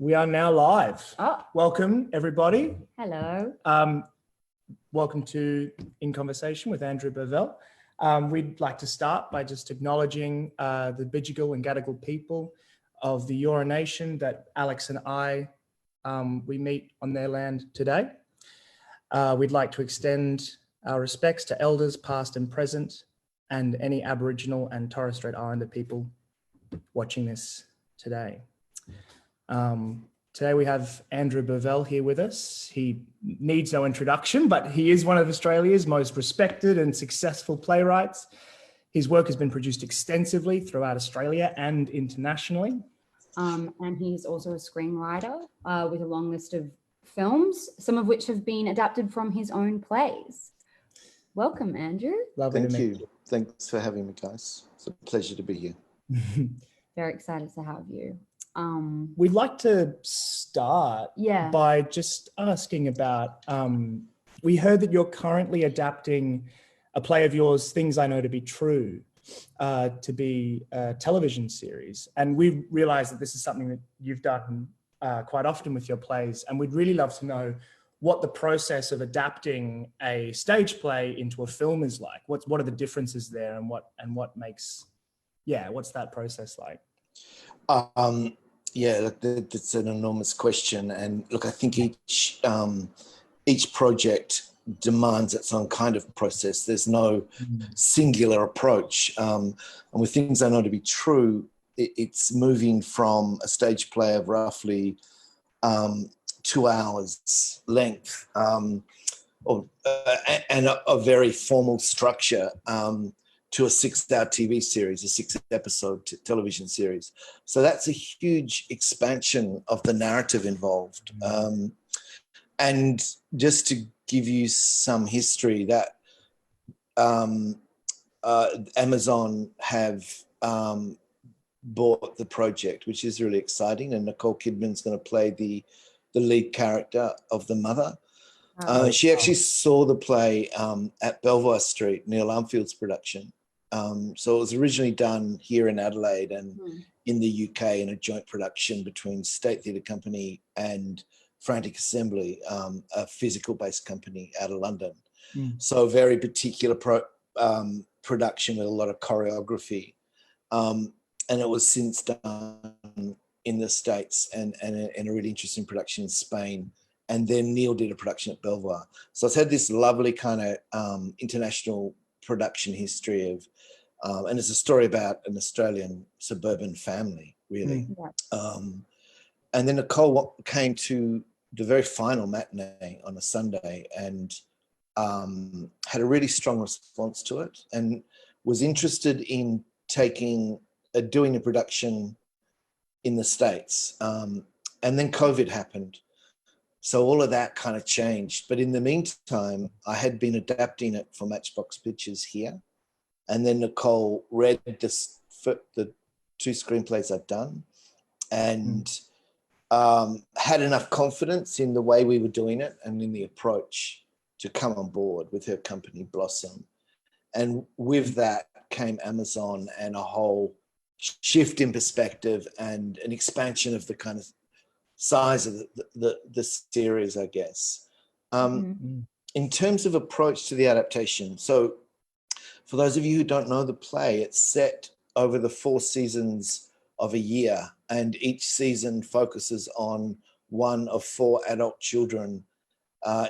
We are now live. Oh. Welcome, everybody. Hello. Welcome to In Conversation with Andrew Bovell. We'd like to start by just acknowledging the Bidjigal and Gadigal people of the Eora Nation that Alex and I, we meet on their land today. We'd like to extend our respects to elders past and present and any Aboriginal and Torres Strait Islander people watching this today. Today we have Andrew Bovell here with us. He needs no introduction, but he is one of Australia's most respected and successful playwrights. His work has been produced extensively throughout Australia and internationally. And he's also a screenwriter with a long list of films, some of which have been adapted from his own plays. Welcome, Andrew. Lovely to meet you. Thanks for having me, guys. It's a pleasure to be here. Very excited to have you. We'd like to start by just asking about, we heard that you're currently adapting a play of yours, Things I Know to Be True, to be a television series. And we realized that this is something that you've done quite often with your plays. And we'd really love to know what the process of adapting a stage play into a film is like. What are the differences there, and what makes, what's that process like? Look, that's an enormous question, and look, I think each project demands its own kind of process. There's no singular approach, and with Things I Know to Be True, it's moving from a stage play of roughly 2 hours length, and a very formal structure, to a 6-hour TV series, a 6-episode television series. So that's a huge expansion of the narrative involved. And just to give you some history, that Amazon have bought the project, which is really exciting, and Nicole Kidman's going to play the lead character of the mother. She actually saw the play at Belvoir Street, Neil Armfield's production. So it was originally done here in Adelaide and in the UK in a joint production between State Theatre Company and Frantic Assembly, a physical-based company out of London. So a very particular production with a lot of choreography. And it was since done in the States and a really interesting production in Spain. And then Neil did a production at Belvoir. So it's had this lovely kind of international production history of, and it's a story about an Australian suburban family, really. And then Nicole came to the very final matinee on a Sunday and had a really strong response to it, and was interested in doing a production in the States. And then COVID happened. So all of that kind of changed. But in the meantime, I had been adapting it for Matchbox Pictures here. And then Nicole read the 2 screenplays I'd done and had enough confidence in the way we were doing it and in the approach to come on board with her company, Blossom. And with that came Amazon and a whole shift in perspective and an expansion of the kind of size of the series, I guess. In terms of approach to the adaptation, so for those of you who don't know the play, it's set over the 4 seasons of a year, and each season focuses on one of 4 adult children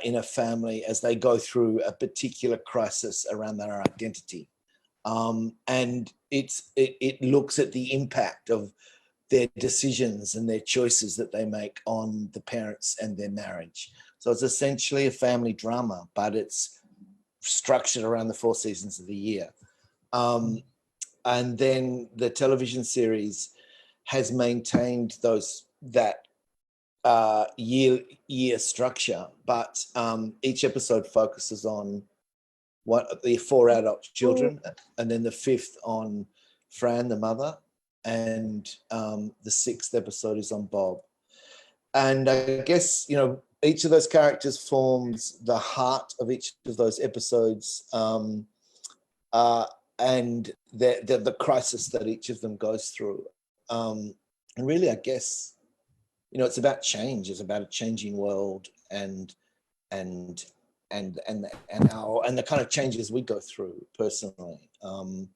in a family as they go through a particular crisis around their identity. And it looks at the impact of their decisions and their choices that they make on the parents and their marriage. So it's essentially a family drama, but it's structured around the 4 seasons of the year. And then the television series has maintained that year structure, but each episode focuses on the 4 adult children, and then the 5th on Fran, the mother, and the 6th episode is on Bob. And I guess, each of those characters forms the heart of each of those episodes, and the crisis that each of them goes through. And really, I guess you know, it's about change. It's about a changing world and the kind of changes we go through personally. And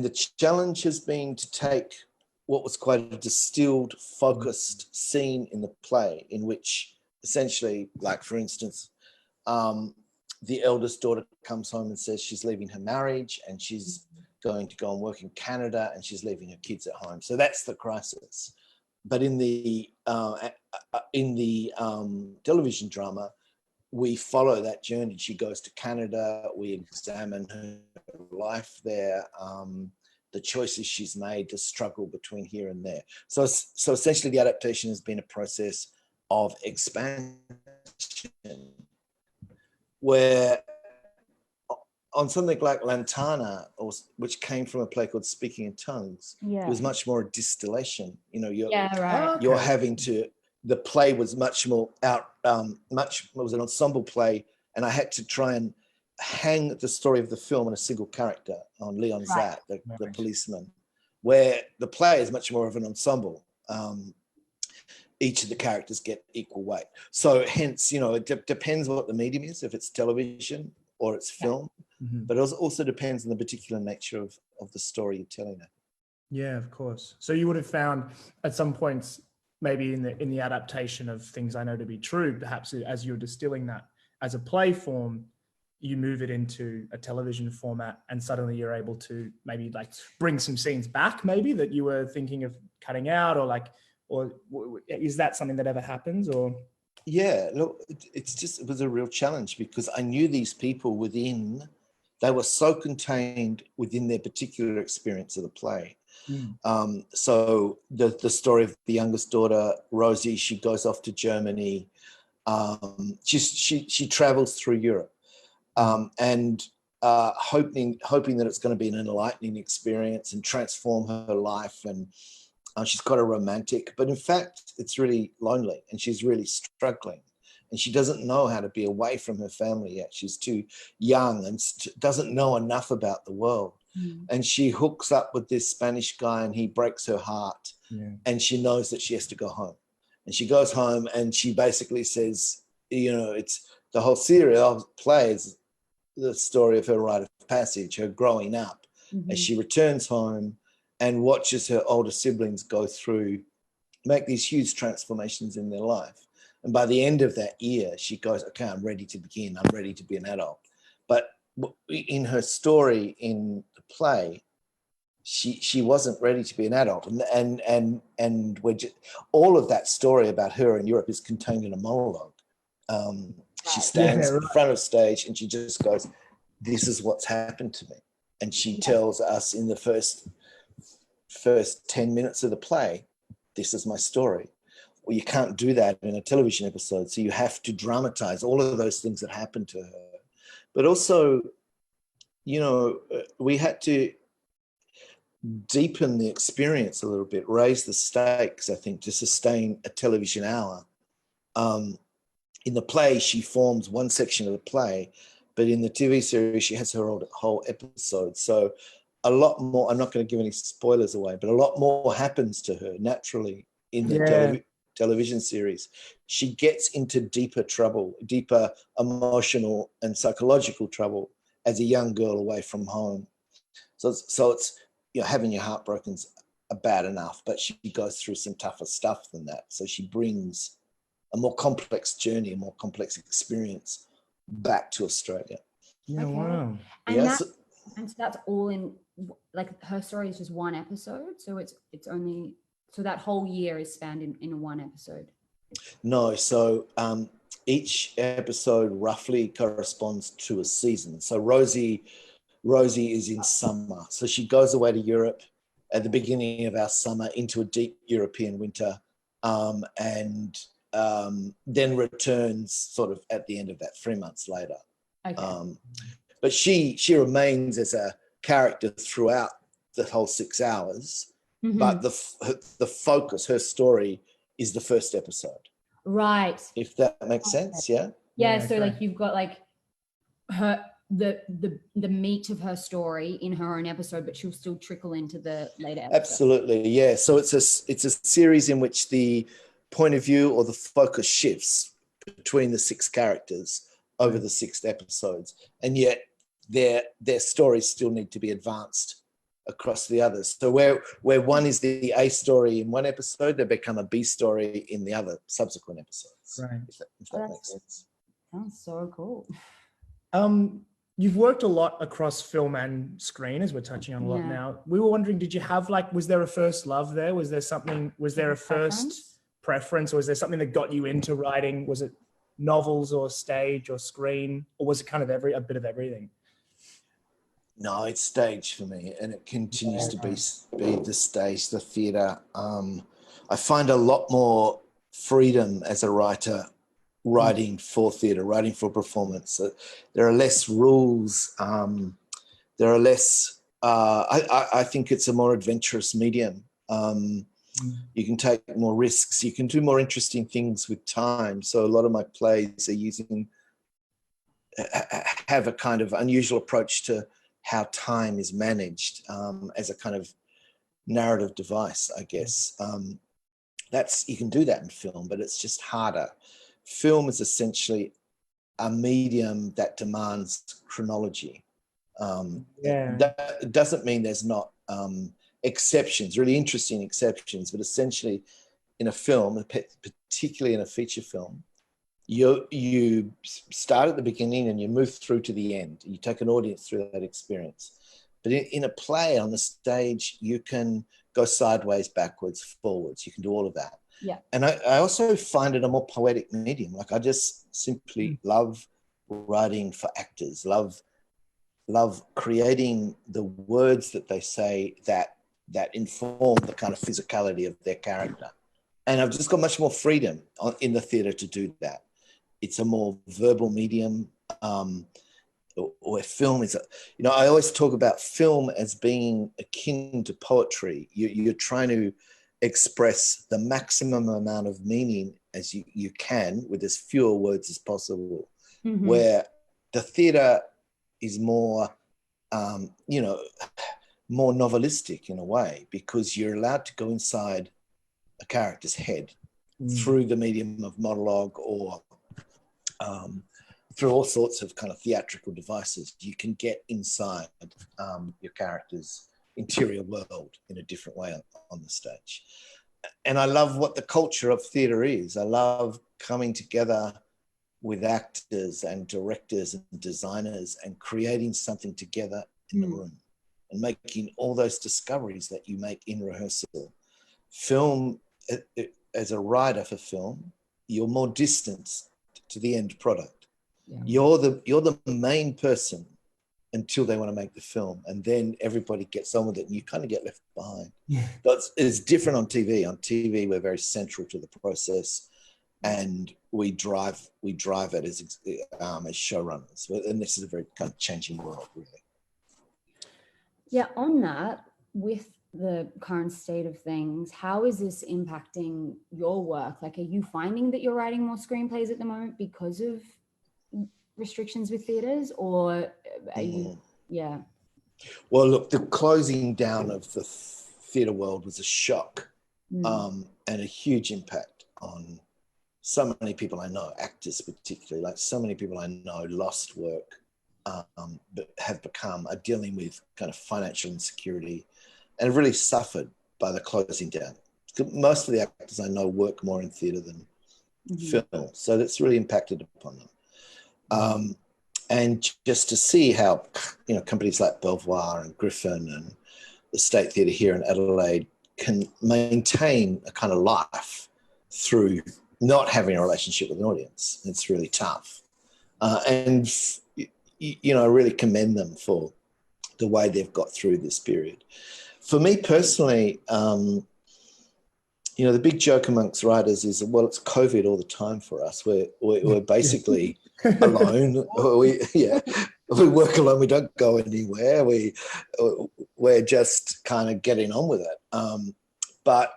the challenge has been to take what was quite a distilled, focused scene in the play, in which essentially, like for instance, the eldest daughter comes home and says she's leaving her marriage and she's going to go and work in Canada and she's leaving her kids at home. So that's the crisis. But in the television drama, we follow that journey. She goes to Canada. We examine her life there, the choices she's made, the struggle between here and there. So essentially, the adaptation has been a process of expansion, where on something like Lantana, which came from a play called Speaking in Tongues, it was much more a distillation. You know, you're having to. The play was much more it was an ensemble play, and I had to try and hang the story of the film on a single character, on Leon Zack, the policeman, where the play is much more of an ensemble. Each of the characters get equal weight. So hence, you know, it depends what the medium is, if it's television or it's film, but it also depends on the particular nature of the story you're telling it. Yeah, of course. So you would have found at some points, maybe in the adaptation of Things I Know to Be True, perhaps as you're distilling that as a play form, you move it into a television format and suddenly you're able to maybe like bring some scenes back maybe that you were thinking of cutting out, or is that something that ever happens? Or yeah, look, it was a real challenge because I knew these people they were so contained within their particular experience of the play. So the story of the youngest daughter, Rosie, she goes off to Germany. She travels through Europe, and hoping that it's going to be an enlightening experience and transform her life. And she's quite a romantic, but in fact, it's really lonely and she's really struggling. And she doesn't know how to be away from her family yet. She's too young and doesn't know enough about the world. And she hooks up with this Spanish guy and he breaks her heart. And she knows that she has to go home. And she goes home and she basically says, you know, it's the whole series of plays, the story of her rite of passage, her growing up, as she returns home and watches her older siblings make these huge transformations in their life. And by the end of that year, she goes, okay, I'm ready to begin. I'm ready to be an adult. But in her story in the play, she wasn't ready to be an adult. And all of that story about her in Europe is contained in a monologue. She stands in front of stage and she just goes, this is what's happened to me. And she tells us in the first 10 minutes of the play, this is my story. Well, you can't do that in a television episode. So you have to dramatize all of those things that happened to her. But also, you know, we had to deepen the experience a little bit, raise the stakes, I think, to sustain a television hour. In the play, she forms one section of the play, but in the TV series, she has her whole episode. So a lot more, I'm not going to give any spoilers away, but a lot more happens to her naturally in the television series. She gets into deeper trouble, deeper emotional and psychological trouble as a young girl away from home. So it's, you know, having your heart broken's bad enough, but she goes through some tougher stuff than that. So she brings a more complex journey, a more complex experience back to Australia. Yeah, wow. And so that's all in, like, her story is just one episode, so it's only, so that whole year is spanned in one episode? No, so each episode roughly corresponds to a season. So Rosie is in summer. So she goes away to Europe at the beginning of our summer into a deep European winter, and then returns sort of at the end of that 3 months later. Okay. But she remains as a character throughout the whole 6 hours, but the focus, her story, is the first episode. Right. If that makes sense, yeah? Yeah, so like you've got like the meat of her story in her own episode, but she'll still trickle into the later episode. Absolutely, yeah. So it's a series in which the point of view or the focus shifts between the 6 characters over the 6 episodes, and yet their stories still need to be advanced across the others. So where one is the A story in one episode, they become a B story in the other subsequent episodes. Right. If that makes sense. Sounds so cool. You've worked a lot across film and screen, as we're touching on a lot now. We were wondering, did you have was there a first love there? Was there a first preference, or was there something that got you into writing? Was it novels or stage or screen, or was it kind of a bit of everything? No, it's stage for me, and it continues to be the stage, the theatre. I find a lot more freedom as a writer writing for theatre, writing for performance. There are less rules. There are less. I think it's a more adventurous medium. You can take more risks. You can do more interesting things with time. So a lot of my plays have a kind of unusual approach to how time is managed as a kind of narrative device, I guess. You can do that in film, but it's just harder. Film is essentially a medium that demands chronology. That doesn't mean there's not exceptions, really interesting exceptions, but essentially in a film, particularly in a feature film, you start at the beginning and you move through to the end. You take an audience through that experience. But in a play on the stage, you can go sideways, backwards, forwards. You can do all of that. Yeah. And I also find it a more poetic medium. I just simply love writing for actors, love creating the words that they say that inform the kind of physicality of their character. And I've just got much more freedom in the theatre to do that. It's a more verbal medium, where film is, I always talk about film as being akin to poetry. You're trying to express the maximum amount of meaning as you can with as fewer words as possible, where the theatre is more, more novelistic in a way, because you're allowed to go inside a character's head through the medium of monologue or through all sorts of kind of theatrical devices. You can get inside your character's interior world in a different way on the stage. And I love what the culture of theatre is. I love coming together with actors and directors and designers and creating something together in the room and making all those discoveries that you make in rehearsal. Film, as a writer for film, you're more distant to the end product. Yeah. You're the main person until they want to make the film, and then everybody gets on with it and you kind of get left behind. Yeah. It's different on TV. On TV, we're very central to the process, and we drive it as showrunners. And this is a very kind of changing world, really. Yeah, on that, with the current state of things, how is this impacting your work? Are you finding that you're writing more screenplays at the moment because of restrictions with theatres, or are you, Well, look, the closing down of the theatre world was a shock and a huge impact on so many people I know, actors particularly. So many people I know lost work, but are dealing with kind of financial insecurity and have really suffered by the closing down. Most of the actors I know work more in theatre than film, so that's really impacted upon them. And just to see how, companies like Belvoir and Griffin and the State Theatre here in Adelaide can maintain a kind of life through not having a relationship with an audience. It's really tough. And I really commend them for the way they've got through this period. For me personally, the big joke amongst writers is, well, it's COVID all the time for us. We're basically alone. We work alone. We don't go anywhere. We're just kind of getting on with it. But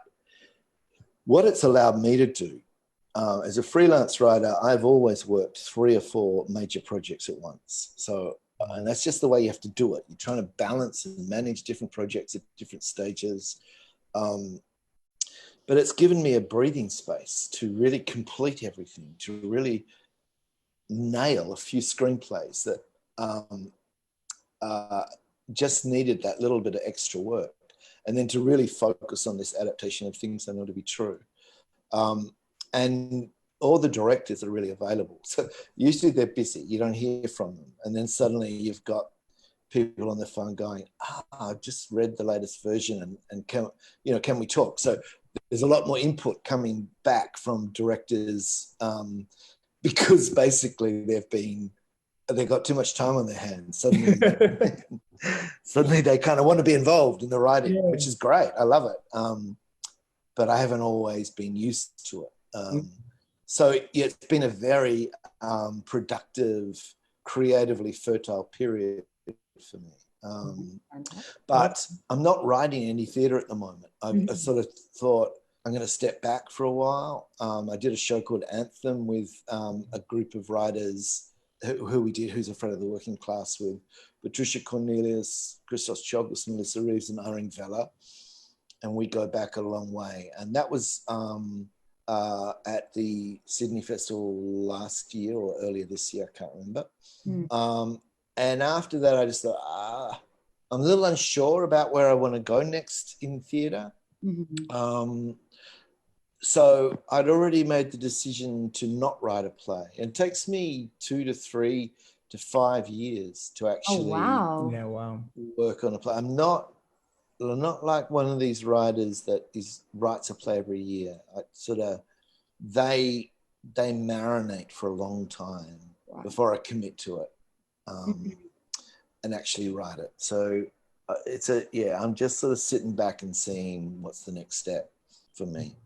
what it's allowed me to do, as a freelance writer, I've always worked 3 or 4 major projects at once. So And that's just the way you have to do it. You're trying to balance and manage different projects at different stages. But it's given me a breathing space to really complete everything, to really nail a few screenplays that just needed that little bit of extra work. And then to really focus on this adaptation of Things I Know to Be True. And all the directors are really available. So usually they're busy, you don't hear from them. And then suddenly you've got people on the phone going, I've just read the latest version and can we talk? So there's a lot more input coming back from directors because basically they've got too much time on their hands. Suddenly they kind of want to be involved in the writing, which is great. I love it. But I haven't always been used to it. So it's been a very productive, creatively fertile period for me. But I'm not writing any theatre at the moment. I sort of thought I'm going to step back for a while. I did a show called Anthem with a group of writers who's Afraid of the Working Class, with Patricia Cornelius, Christos Chogos, Melissa Reeves and Irene Vella. And we go back a long way. And that was at the Sydney Festival last year or earlier this year, I can't remember. And after that, I just thought, I'm a little unsure about where I want to go next in theatre. So I'd already made the decision to not write a play. It takes me 2 to 3 to 5 years to actually work on a play. I'm not like one of these writers that writes a play every year. They marinate for a long time before I commit to it and actually write it. So I'm just sort of sitting back and seeing what's the next step for me.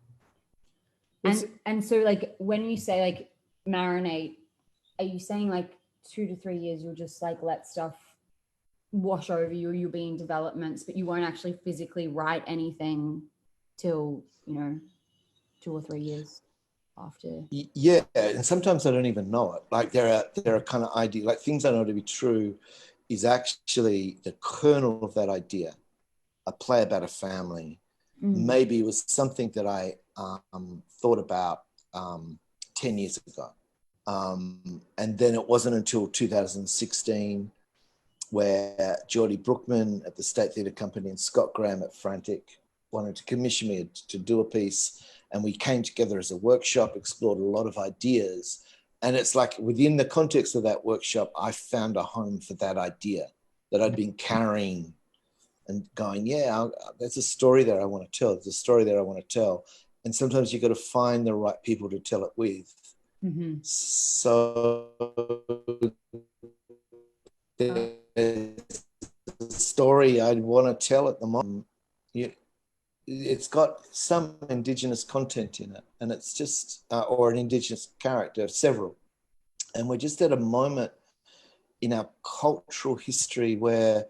And so like when you say like marinate, are you saying like 2 to 3 years you'll just like let stuff wash over you, you'll be in developments, but you won't actually physically write anything till 2 or 3 years after? Yeah, and sometimes I don't even know it. Like there are kind of ideas, like Things I Know to Be True is actually the kernel of that idea, a play about a family. Maybe it was something that I thought about 10 years ago. And then it wasn't until 2016 where Geordie Brookman at the State Theatre Company and Scott Graham at Frantic wanted to commission me to do a piece. And we came together as a workshop, explored a lot of ideas. And it's like within the context of that workshop, I found a home for that idea that I'd been carrying and going, there's a story there I want to tell. There's a story there I want to tell. And sometimes you've got to find the right people to tell it with. So the story I'd want to tell at the moment, it's got some Indigenous content in it, and it's just, or an Indigenous character, several. And we're just at a moment in our cultural history where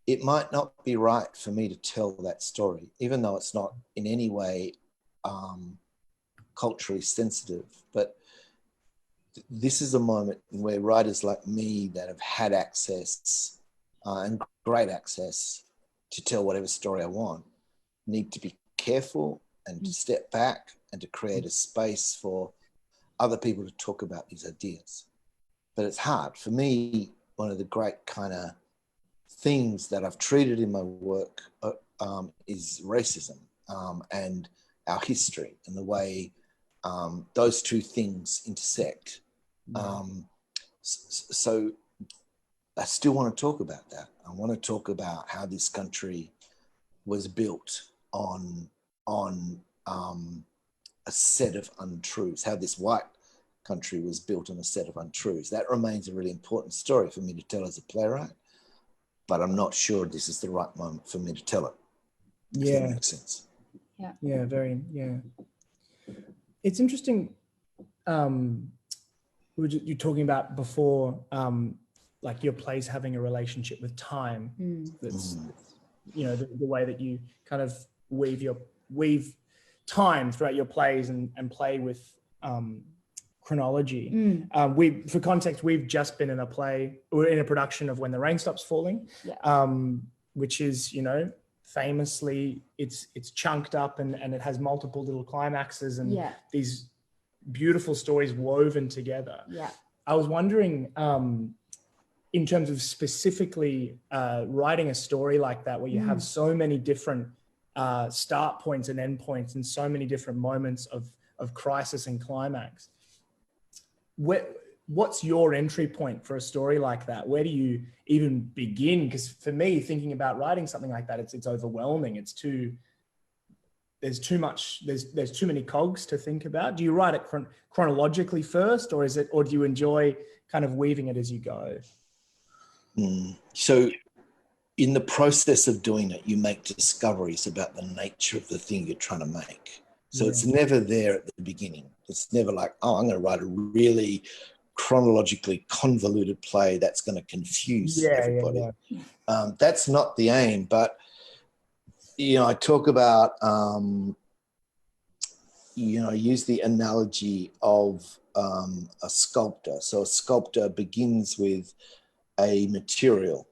it might not be right for me to tell that story, even though it's not in any way culturally sensitive. But this is a moment where writers like me that have had access and great access to tell whatever story I want need to be careful and to step back and to create a space for other people to talk about these ideas. But it's hard. For me, one of the great kind of things that I've treated in my work is racism and our history and the way those two things intersect. So I still want to talk about that. I want to talk about how this country was built on a set of untruths, how this white country was built on a set of untruths. That remains a really important story for me to tell as a playwright, but I'm not sure this is the right moment for me to tell it. If that makes sense. Yeah. It's interesting. You're talking about before, like your plays having a relationship with time. That's the way that you kind of weave time throughout your plays and play with chronology. For context, we've just been in a play, we're in a production of When the Rain Stops Falling, which is, you know, famously it's chunked up and it has multiple little climaxes and these beautiful stories woven together. I was wondering, in terms of specifically writing a story like that, where you have so many different start points and end points and so many different moments of crisis and climax. What's your entry point for a story like that? Where do you even begin? Because for me, thinking about writing something like that, it's overwhelming. There's too much, there's too many cogs to think about. Do you write it chronologically first, or do you enjoy kind of weaving it as you go? So in the process of doing it, you make discoveries about the nature of the thing you're trying to make. So it's never there at the beginning. It's never like, oh, I'm going to write a really chronologically convoluted play that's going to confuse everybody. That's not the aim. But, you know, I talk about, you know, I use the analogy of a sculptor. So a sculptor begins with a material.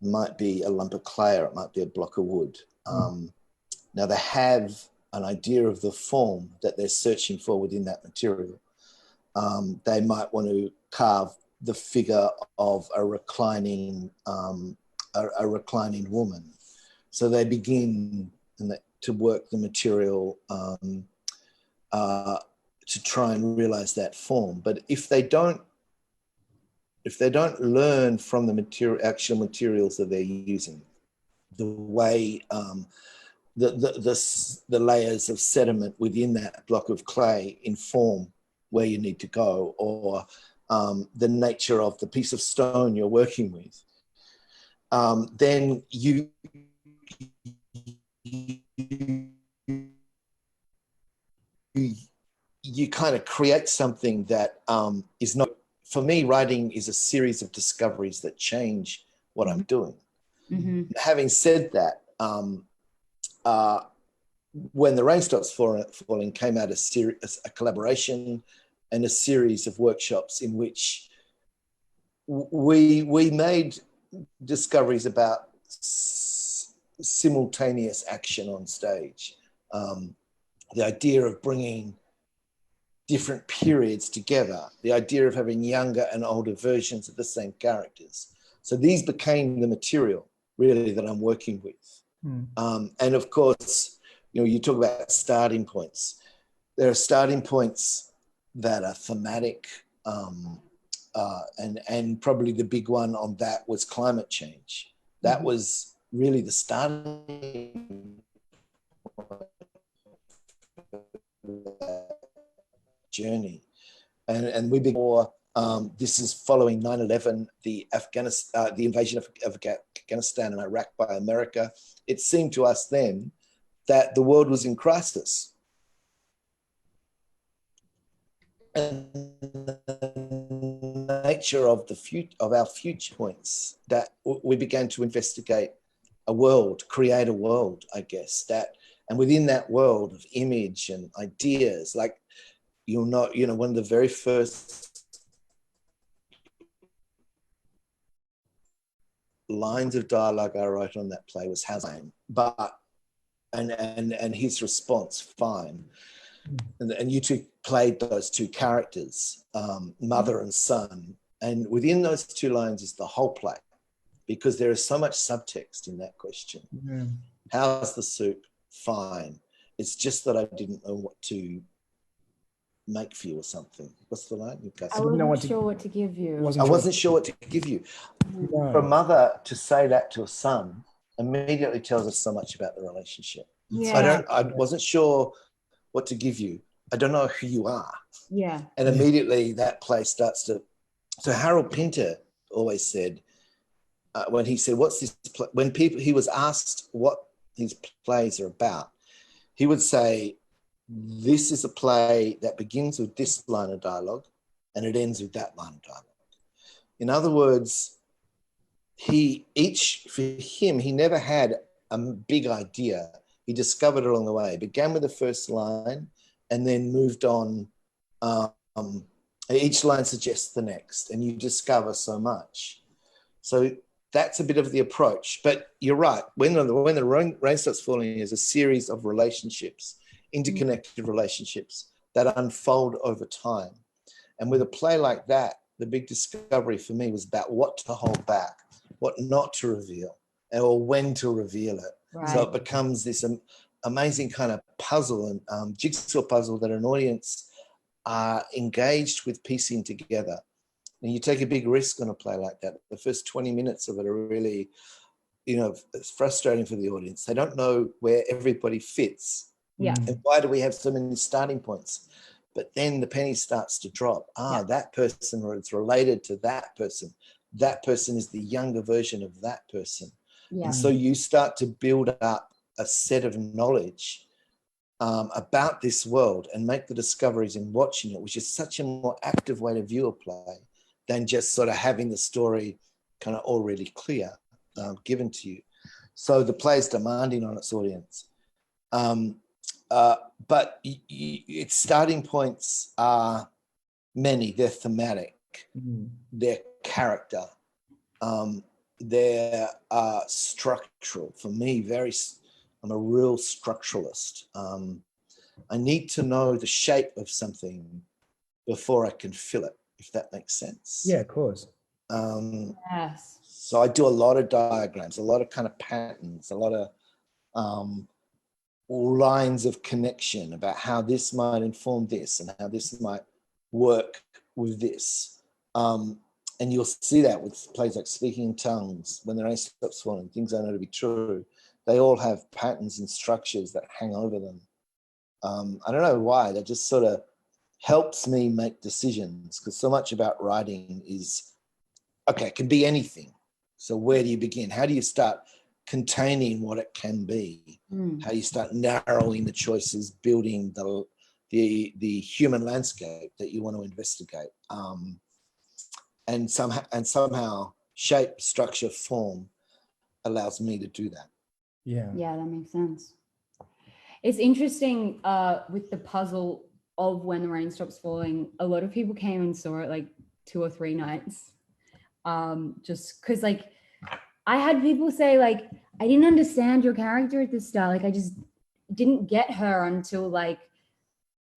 It might be a lump of clay or it might be a block of wood. Now they have an idea of the form that they're searching for within that material. They might want to carve the figure of a reclining woman. So they begin to work the material to try and realize that form. But if they don't learn from the actual materials that they're using, the way the layers of sediment within that block of clay inform where you need to go, or the nature of the piece of stone you're working with, then you kind of create something that is not. For me, writing is a series of discoveries that change what I'm doing. Having said that, When the Rain Stops Falling came out a collaboration and a series of workshops in which we made discoveries about simultaneous action on stage. The idea of bringing different periods together, the idea of having younger and older versions of the same characters. So these became the material really that I'm working with. And of course, you know, you talk about starting points. There are starting points that are thematic, and probably the big one on that was climate change. That was really the starting journey. And we began, this is following 9/11, the invasion of Afghanistan and Iraq by America. It seemed to us then that the world was in crisis. And the nature of our future points, that we began to investigate a world, create a world, I guess, and within that world of image and ideas, like, you'll know, you know, one of the very first lines of dialogue I wrote on that play was "How's it?" and his response, "Fine." And you two played those two characters, mother and son, and within those two lines is the whole play, because there is so much subtext in that question. How's the soup? Fine. It's just that I didn't know what to make for you or something. What's the line? I wasn't sure what to give you. I wasn't sure what to give you. For a mother to say that to a son immediately tells us so much about the relationship. I wasn't sure what to give you. I don't know who you are. And immediately that play starts to. So Harold Pinter always said, when he said, "What's this?" When he was asked what these plays are about, he would say, "This is a play that begins with this line of dialogue and it ends with that line of dialogue." In other words, for him, he never had a big idea. He discovered it along the way. It began with the first line and then moved on Each line suggests the next, and you discover so much. So that's a bit of the approach. But you're right. When the rain starts falling, is a series of relationships, interconnected relationships that unfold over time. And with a play like that, the big discovery for me was about what to hold back, what not to reveal, or when to reveal it. Right. So it becomes this amazing kind of puzzle and jigsaw puzzle that an audience are engaged with piecing together. And you take a big risk on a play like that. The first 20 minutes of it are really, it's frustrating for the audience. They don't know where everybody fits. Yeah. And why do we have so many starting points? But then the penny starts to drop. That person, or it's related to that person. That person is the younger version of that person. Yeah. And so you start to build up a set of knowledge about this world and make the discoveries in watching it, which is such a more active way to view a play than just sort of having the story kind of already clear, given to you. So the play is demanding on its audience. But its starting points are many. They're thematic, they're character, they're structural. For me, I'm a real structuralist. I need to know the shape of something before I can fill it, if that makes sense. Yeah, of course. Yes. So I do a lot of diagrams, a lot of kind of patterns, a lot of lines of connection about how this might inform this and how this might work with this. And you'll see that with plays like Speaking in Tongues, When the Rain Stops Falling, Things I Know to Be True. They all have patterns and structures that hang over them. I don't know why, that just sort of helps me make decisions, because so much about writing is, okay, it can be anything. So where do you begin? How do you start containing what it can be? How do you start narrowing the choices, building the human landscape that you want to investigate? And somehow shape, structure, form allows me to do that. Yeah, that makes sense. It's interesting with the puzzle of When the Rain Stops Falling. A lot of people came and saw it like 2 or 3 nights, just because like I had people say like, I didn't understand your character at the start. Like I just didn't get her until like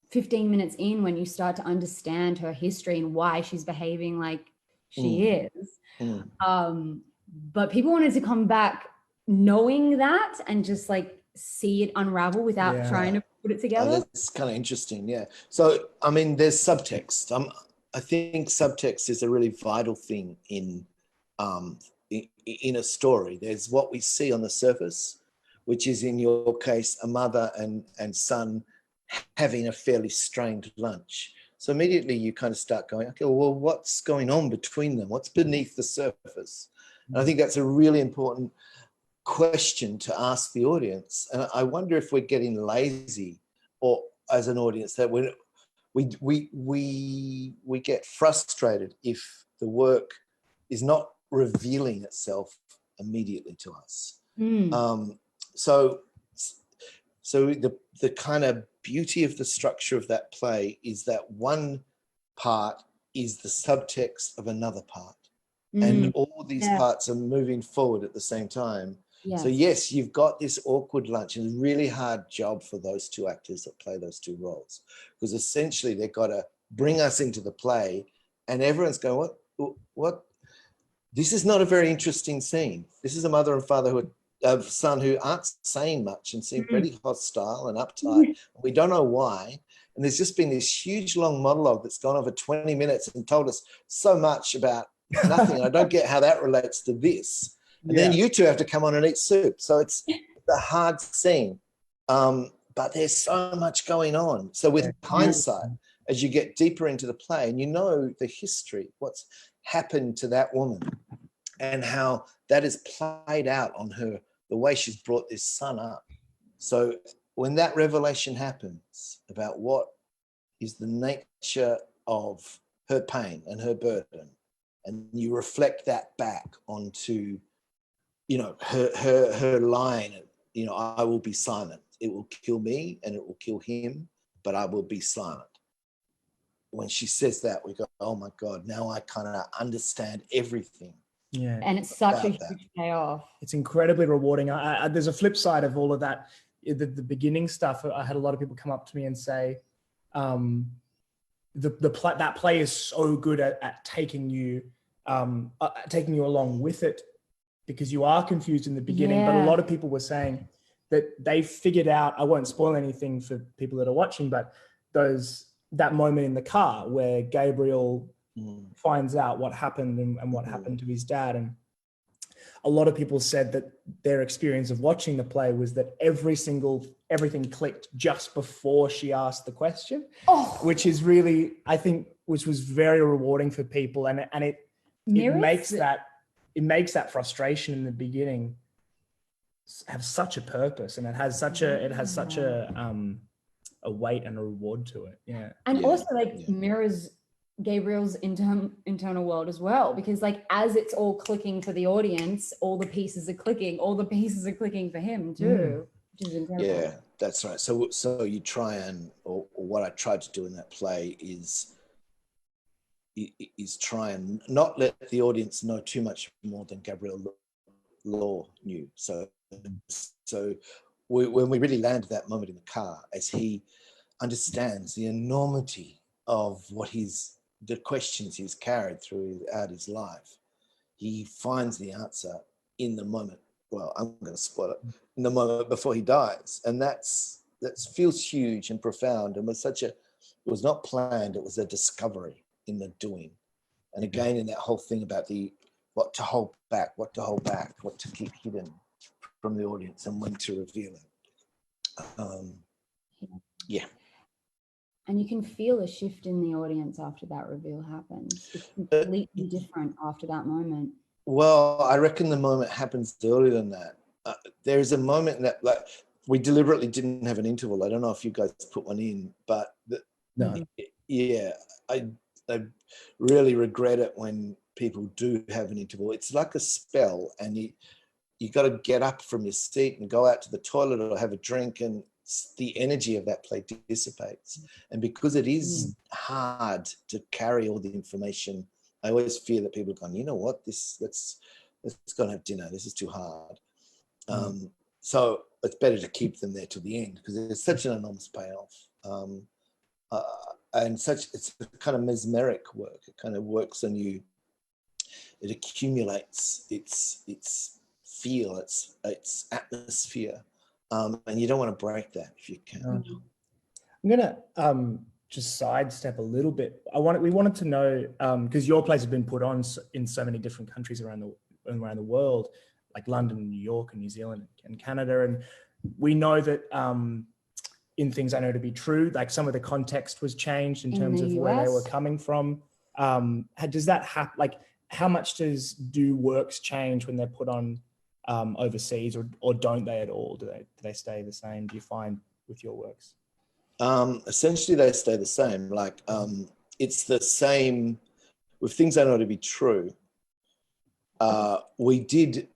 15 minutes in, when you start to understand her history and why she's behaving like she is. But people wanted to come back knowing that and just like see it unravel without trying to put it together. That's kind of interesting. Yeah. So, I mean, there's subtext. I think subtext is a really vital thing in a story. There's what we see on the surface, which is in your case, a mother and son having a fairly strained lunch. So immediately you kind of start going, okay, well, what's going on between them? What's beneath the surface? And I think that's a really important question to ask the audience. And I wonder if we're getting lazy, or as an audience, that we get frustrated if the work is not revealing itself immediately to us. So the kind of beauty of the structure of that play is that one part is the subtext of another part. And all these parts are moving forward at the same time. Yes. So yes, you've got this awkward lunch, and it's a really hard job for those 2 actors that play those 2 roles, because essentially they've got to bring us into the play, and everyone's going, what? This is not a very interesting scene. This is a mother and father son who aren't saying much and seem pretty hostile and uptight. We don't know why. And there's just been this huge long monologue that's gone on for 20 minutes and told us so much about nothing. I don't get how that relates to this. And then you 2 have to come on and eat soup. So it's a hard scene. But there's so much going on. So with hindsight, as you get deeper into the play and you know the history, what's happened to that woman and how that is played out on her, the way she's brought this son up. So when that revelation happens about what is the nature of her pain and her burden, and you reflect that back onto, her line, I will be silent. It will kill me and it will kill him, but I will be silent. when she says that, we go, oh my God, now I kind of understand everything. Yeah. And it's such a huge payoff. It's incredibly rewarding. There's a flip side of all of that. The beginning stuff, I had a lot of people come up to me and say, that play is so good at taking you along with it, because you are confused in the beginning. But a lot of people were saying that they figured out, I won't spoil anything for people that are watching, but that moment in the car where Gabriel finds out what happened and what happened to his dad. And a lot of people said that their experience of watching the play was that everything clicked just before she asked the question, which is really, I think, which was very rewarding for people. And it makes that frustration in the beginning have such a purpose, and it has such a weight and a reward to it. Yeah. And also mirrors Gabriel's internal world as well, because like as it's all clicking for the audience, all the pieces are clicking for him too, which is incredible. Yeah, that's right. So you try or what I tried to do in that play is try and not let the audience know too much more than Gabriel Law knew. So when we really landed that moment in the car, as he understands the enormity of the questions he's carried throughout his life, he finds the answer in the moment. Well, I'm going to spoil it, in the moment before he dies, and that feels huge and profound, and it was not planned. It was a discovery in the doing, and again in that whole thing about what to hold back, what to keep hidden from the audience, and when to reveal it. Yeah. And you can feel a shift in the audience after that reveal happens. It's completely different after that moment. Well, I reckon the moment happens earlier than that. There is a moment that, like, we deliberately didn't have an interval. I don't know if you guys put one in, but I really regret it when people do have an interval. It's like a spell, and you got to get up from your seat and go out to the toilet or have a drink, and the energy of that play dissipates. And because it is hard to carry all the information, I always fear that people are going, you know what, let's go and have dinner. This is too hard. So it's better to keep them there till the end, because it's such an enormous payoff. And it's a kind of mesmeric work. It kind of works on you. It accumulates its feel, its atmosphere. And you don't want to break that if you can. I'm going to just sidestep a little bit. We wanted to know, because your plays have been put on in so many different countries around the world, like London, New York, and New Zealand, and Canada. And we know that in Things I Know to Be True, like some of the context was changed in terms of where they were coming from. Does that happen? Like, how much do works change when they're put on overseas, or don't they at all? Do they stay the same, do you find, with your works? Essentially they stay the same. Like, it's the same with Things I Know to Be True. We did,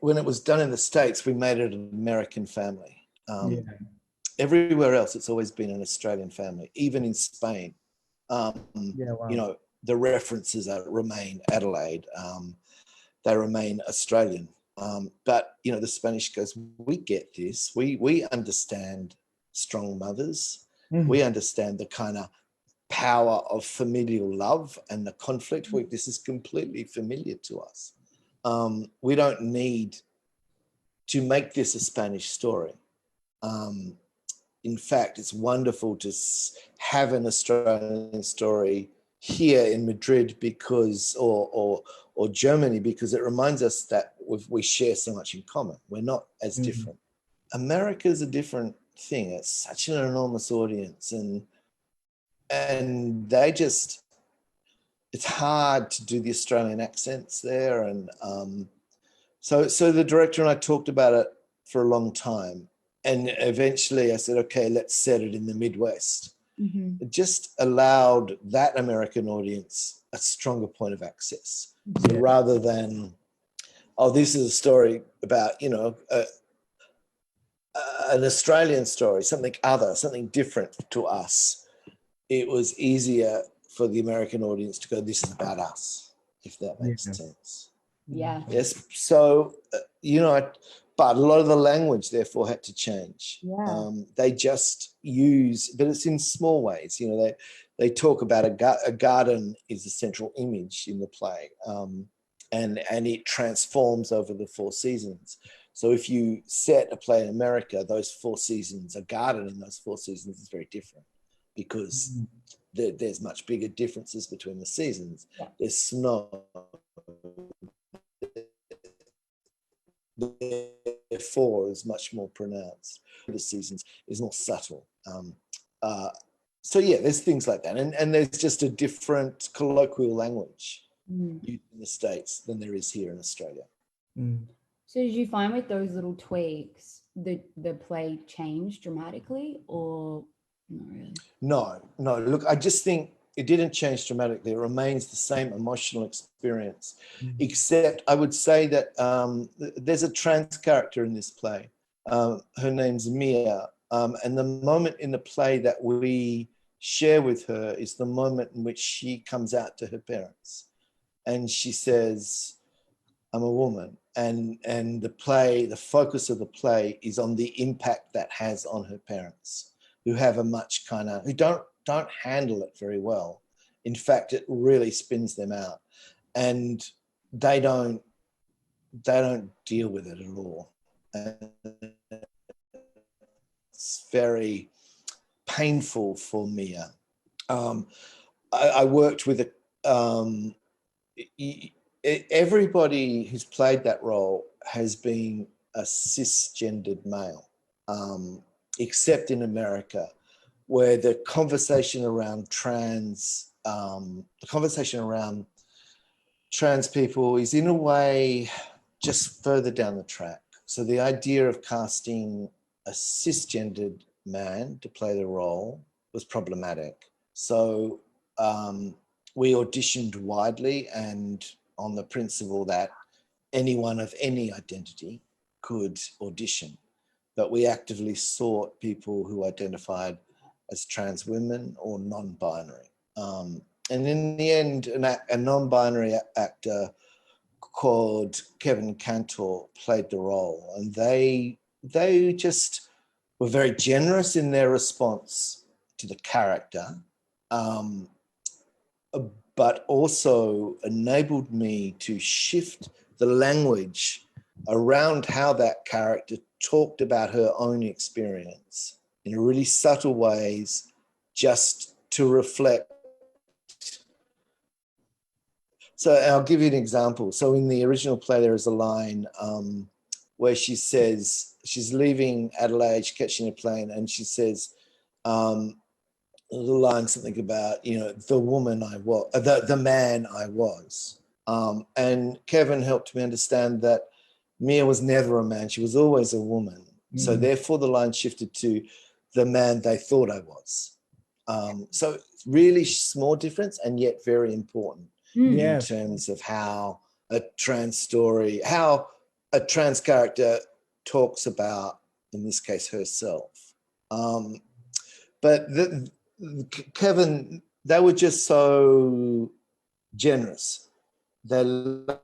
when it was done in the States, we made it an American family. Everywhere else it's always been an Australian family, even in Spain. You know, the references remain Adelaide, they remain Australian. But, you know, the Spanish goes, we get this. We understand strong mothers. We understand the kind of power of familial love and the conflict. This is completely familiar to us. We don't need to make this a Spanish story. In fact, it's wonderful to have an Australian story here in Madrid or Germany, because it reminds us that we share so much in common. We're not as different. America's a different thing. It's such an enormous audience, and they just, it's hard to do the Australian accents there. And so the director and I talked about it for a long time, and eventually I said, okay, let's set it in the Midwest. It just allowed that American audience a stronger point of access. So rather than, oh, this is a story about, you know, an Australian story, something other, something different to us. it was easier for the American audience to go, this is about us, if that makes sense. Yeah. Yes. So, but a lot of the language therefore had to change. Yeah. They just use, but it's in small ways. They talk about a garden is a central image in the play, and it transforms over the 4 seasons. So if you set a play in America, those 4 seasons, a garden in those 4 seasons is very different, because there's much bigger differences between the seasons. Yeah. There's snow. Therefore is much more pronounced. The seasons is more subtle. So yeah, there's things like that, and there's just a different colloquial language used in the States than there is here in Australia. So did you find with those little tweaks the play changed dramatically, or not really? No. Look, I just think it didn't change dramatically. It remains the same emotional experience, except I would say that there's a trans character in this play. Her name's Mia, and the moment in the play that we share with her is the moment in which she comes out to her parents, and she says, "I'm a woman," and the focus of the play is on the impact that has on her parents, who have a much who don't handle it very well. In fact, it really spins them out, and they don't deal with it at all. And it's very painful for Mia. I worked with everybody who's played that role has been a cisgendered male, except in America, where the conversation around trans people is in a way just further down the track. So the idea of casting a cisgendered man to play the role was problematic. So we auditioned widely, and on the principle that anyone of any identity could audition, but we actively sought people who identified as trans women or non-binary. And in the end, a non-binary actor called Kevin Cantor played the role, and they just were very generous in their response to the character, but also enabled me to shift the language around how that character talked about her own experience in really subtle ways, just to reflect. So I'll give you an example. So in the original play, there is a line where she says, she's leaving Adelaide, she's catching a plane, and she says, the line something about, the woman I was, the man I was. And Kevin helped me understand that Mia was never a man, she was always a woman. So therefore the line shifted to the man they thought I was. So really small difference, and yet very important in terms of how a trans character talks about, in this case, herself. But Kevin, they were just so generous. They loved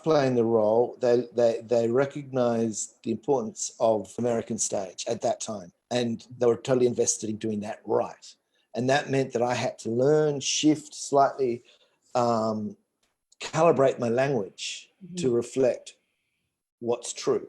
playing the role. They recognized the importance of American stage at that time, and they were totally invested in doing that right. And that meant that I had to learn, shift slightly, calibrate my language to reflect what's true.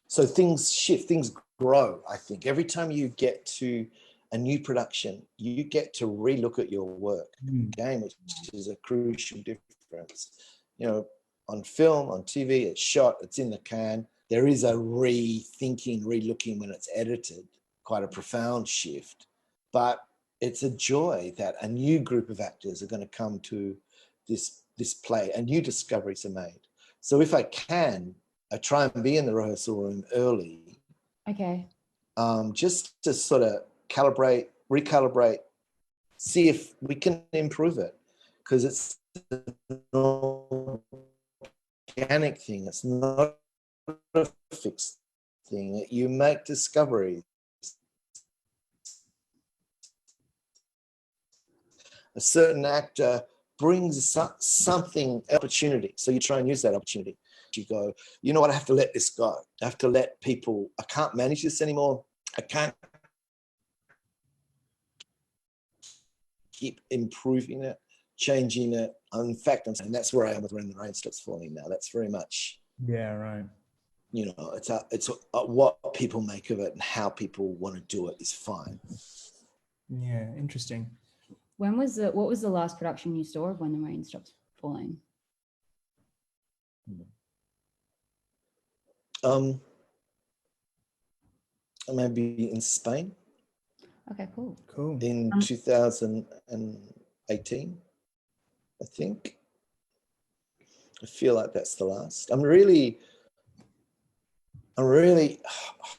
So things shift, things grow, I think. Every time you get to a new production, you get to relook at your work again, which is a crucial difference. On film, on TV, it's shot, it's in the can. There is a rethinking, relooking when it's edited, quite a profound shift. But it's a joy that a new group of actors are going to come to this play, and new discoveries are made. So if I can, I try and be in the rehearsal room early. Okay. Just to sort of recalibrate, see if we can improve it, because it's an organic thing. It's not a fixed thing. You make discoveries. A certain actor brings something, opportunity. So you try and use that opportunity. You go, you know what, I have to let this go. I have to let people, I can't manage this anymore. I can't keep improving it, changing it. In fact, I'm saying that's where I am with When the Rain Stops Falling now. That's very much, yeah, right. You know, it's what people make of it and how people want to do it is fine. Yeah, interesting. What was the last production you saw of When the Rain Stops Falling? Maybe in Spain. Okay, cool. Cool. In 2018, I think. I feel like that's the last. I really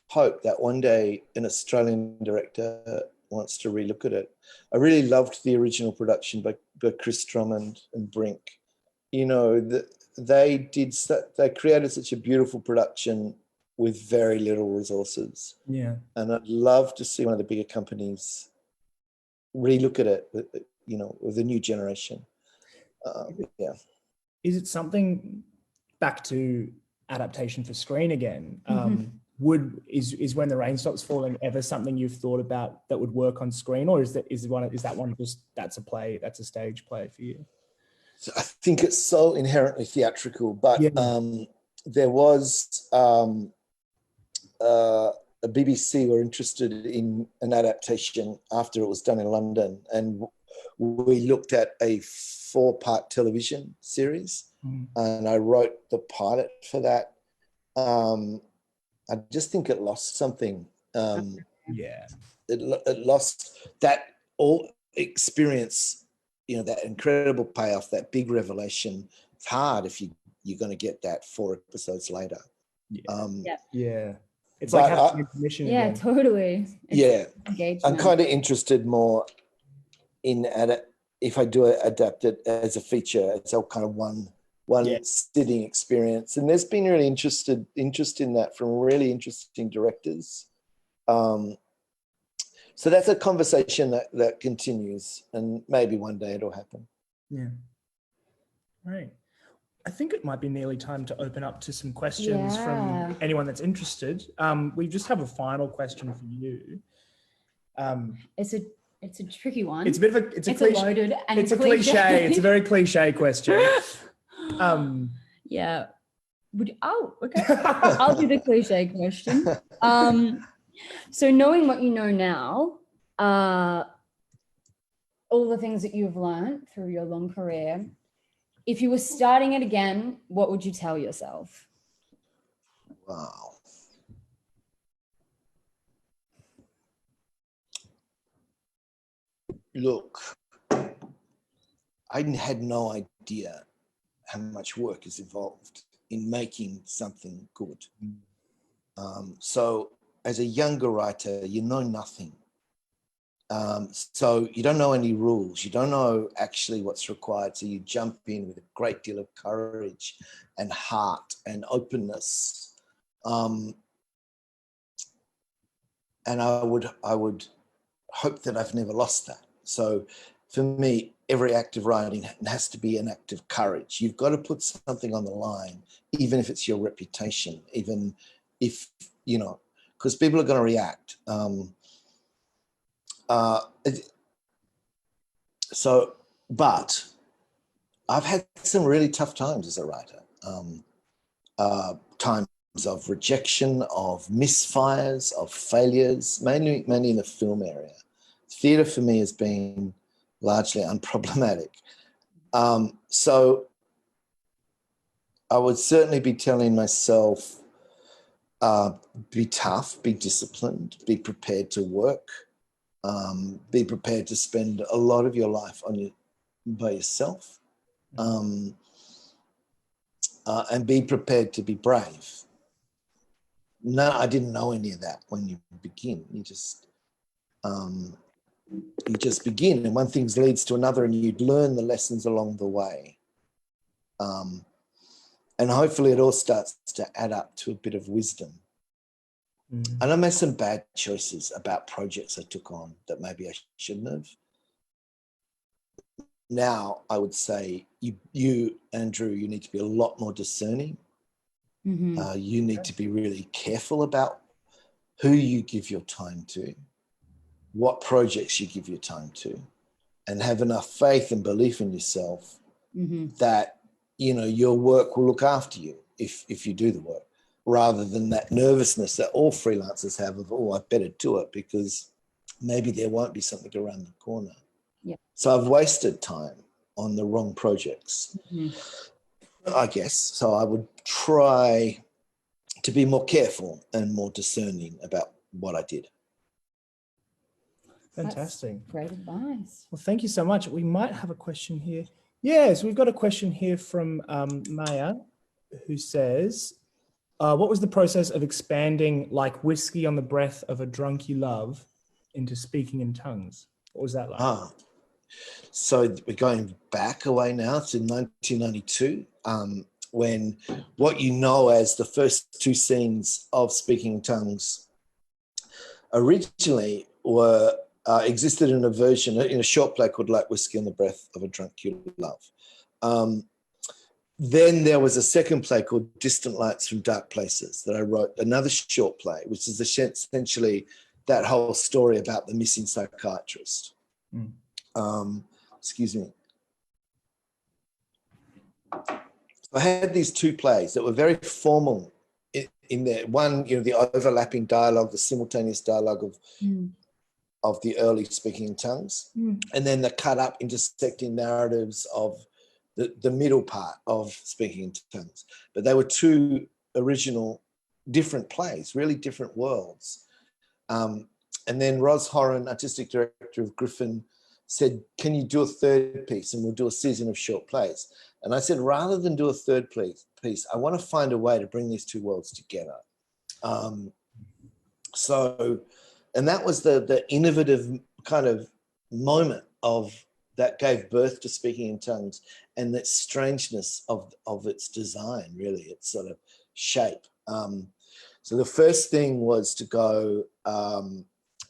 hope that one day an Australian director wants to relook at it. I really loved the original production by Chris Drummond and Brink. You know, they created such a beautiful production with very little resources. Yeah. And I'd love to see one of the bigger companies relook at it, you know, with a new generation. Yeah. Is it something, back to adaptation for screen again, is When the Rain Stops Falling ever something you've thought about that would work on screen, or is that one just, that's a stage play for you? So I think it's so inherently theatrical, but yeah. There was a BBC were interested in an adaptation after it was done in London, and we looked at a 4-part television series, and I wrote the pilot for that. I just think it lost something. Yeah, it lost that all experience, you know, that incredible payoff, that big revelation. It's hard if you're going to get that 4 episodes later. Yeah. It's like having information again. Totally. I'm kind of interested more in if I do adapt it as a feature. It's all kind of one sitting experience, and there's been really interest in that from really interesting directors. So that's a conversation that continues, and maybe one day it'll happen. Yeah. Right. I think it might be nearly time to open up to some questions from anyone that's interested. We just have a final question for you. It's a tricky one. It's a bit of it's a loaded and it's a cliche. It's a very cliche question. Yeah. Okay. I'll do the cliche question. So knowing what you know now, all the things that you've learned through your long career, if you were starting it again, what would you tell yourself? Wow. Look, I had no idea how much work is involved in making something good. So as a younger writer, you know nothing. So you don't know any rules. You don't know actually what's required. So you jump in with a great deal of courage and heart and openness. And I would hope that I've never lost that. So for me, every act of writing has to be an act of courage. You've got to put something on the line, even if it's your reputation, even if, you know, because people are going to react. But I've had some really tough times as a writer. Times of rejection, of misfires, of failures, mainly in the film area. Theatre for me has been largely unproblematic. So I would certainly be telling myself, be tough, be disciplined, be prepared to work, be prepared to spend a lot of your life by yourself, and be prepared to be brave. No, I didn't know any of that when you begin. You just begin, and one thing leads to another, and you'd learn the lessons along the way. And hopefully it all starts to add up to a bit of wisdom. And I made some bad choices about projects I took on that maybe I shouldn't have. Now I would say you, Andrew, you need to be a lot more discerning. You need to be really careful about who you give your time to, what projects you give your time to, and have enough faith and belief in yourself that, you know, your work will look after you if you do the work, rather than that nervousness that all freelancers have of, oh, I better do it because maybe there won't be something around the corner. Yeah. So I've wasted time on the wrong projects, I guess. So I would try to be more careful and more discerning about what I did. Fantastic. That's great advice. Well, thank you so much. We might have a question here. Yes, we've got a question here from Maya, who says, what was the process of expanding Like Whiskey on the Breath of a Drunk You Love into Speaking in Tongues? What was that like? So we're going back away now to 1992, when what you know as the first two scenes of Speaking in Tongues originally were existed in a version, in a short play called Like Whiskey on the Breath of a Drunk You Love. Then there was a second play called Distant Lights from Dark Places that I wrote, another short play, which is essentially that whole story about the missing psychiatrist. Excuse me. I had these two plays that were very formal in there. One, you know, the overlapping dialogue, the simultaneous dialogue of the early Speaking in Tongues, and then the cut up intersecting narratives of the middle part of Speaking in Tongues. But they were two original different plays, really different worlds. And then Ros Horan, artistic director of Griffin, said, can you do a third piece and we'll do a season of short plays? And I said, rather than do a third piece, I want to find a way to bring these two worlds together. And that was the innovative kind of moment that gave birth to Speaking in Tongues, and that strangeness of its design, really, its sort of shape. So the first thing was to go,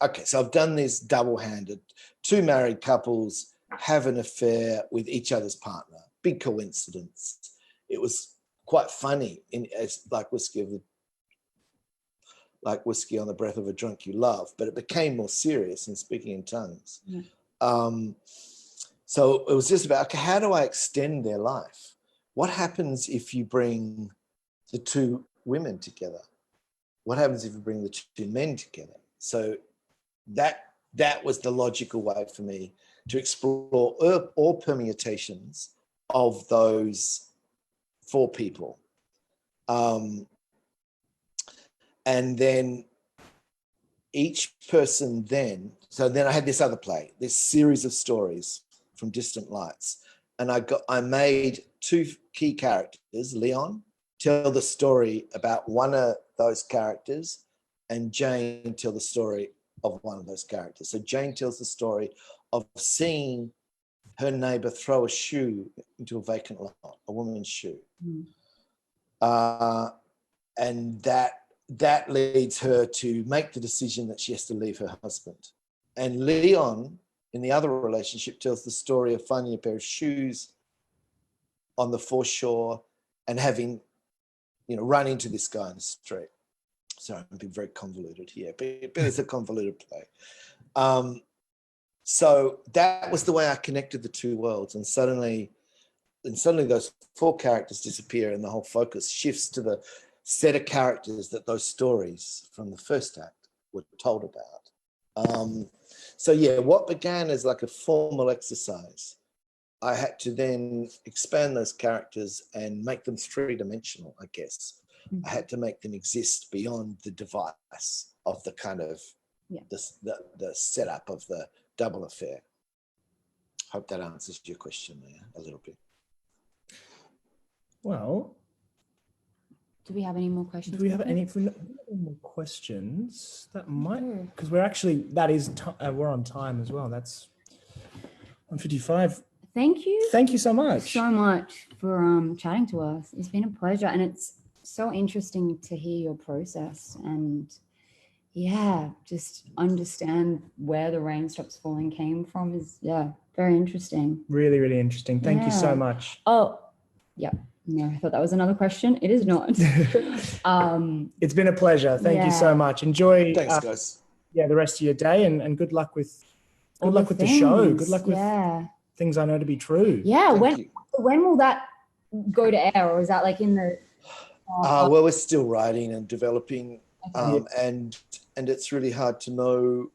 okay, so I've done this double-handed. Two married couples have an affair with each other's partner. Big coincidence. It was quite funny like whiskey on the breath of a drunk you love, but it became more serious in Speaking in Tongues. Yeah. So it was just about, okay, how do I extend their life? What happens if you bring the two women together? What happens if you bring the two men together? So that was the logical way for me to explore all permutations of those four people. And then each person so then I had this other play, this series of stories from Distant Lights. And I made two key characters, Leon, tell the story about one of those characters, and Jane tell the story of one of those characters. So Jane tells the story of seeing her neighbor throw a shoe into a vacant lot, a woman's shoe. And that leads her to make the decision that she has to leave her husband. And Leon, in the other relationship, tells the story of finding a pair of shoes on the foreshore and having, run into this guy in the street. Sorry, I'm being very convoluted here, but it's a convoluted play. So that was the way I connected the two worlds, and suddenly those four characters disappear and the whole focus shifts to the set of characters that those stories from the first act were told about. So yeah, what began as like a formal exercise, I had to then expand those characters and make them three-dimensional, I guess. I had to make them exist beyond the device of the kind of the setup of the double affair. Hope that answers your question there a little bit. Well, do we have any more questions? Do we have any more questions? That might, because we're actually, we're on time as well. That's 1:55. Thank you. Thank you so much. So much for chatting to us. It's been a pleasure, and it's so interesting to hear your process and just understand where the Rain Stops Falling came from is very interesting. Really, really interesting. Thank you so much. Oh, yeah. No, I thought that was another question. It is not. It's been a pleasure. Thank you so much. Enjoy. Thanks, guys. The rest of your day, and good luck with the show. Good luck with Things I Know to Be True. Yeah. When will that go to air, or is that like in the? Well, we're still writing and developing, and it's really hard to know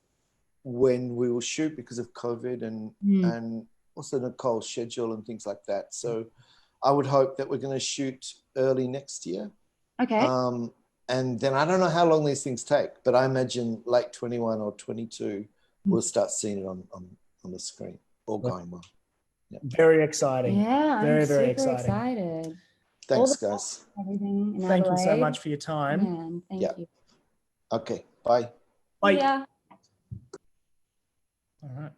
when we will shoot because of COVID and also Nicole's schedule and things like that. So I would hope that we're going to shoot early next year. Okay. And then I don't know how long these things take, but I imagine late 21 or 22, we'll start seeing it on the screen, all going well. Yeah. Very exciting. Yeah, very, I'm very super exciting. excited. Thanks, guys. Everything in Thank Adelaide. you so much for your time. Yeah, thank you. Okay, bye. Bye. Yeah. All right.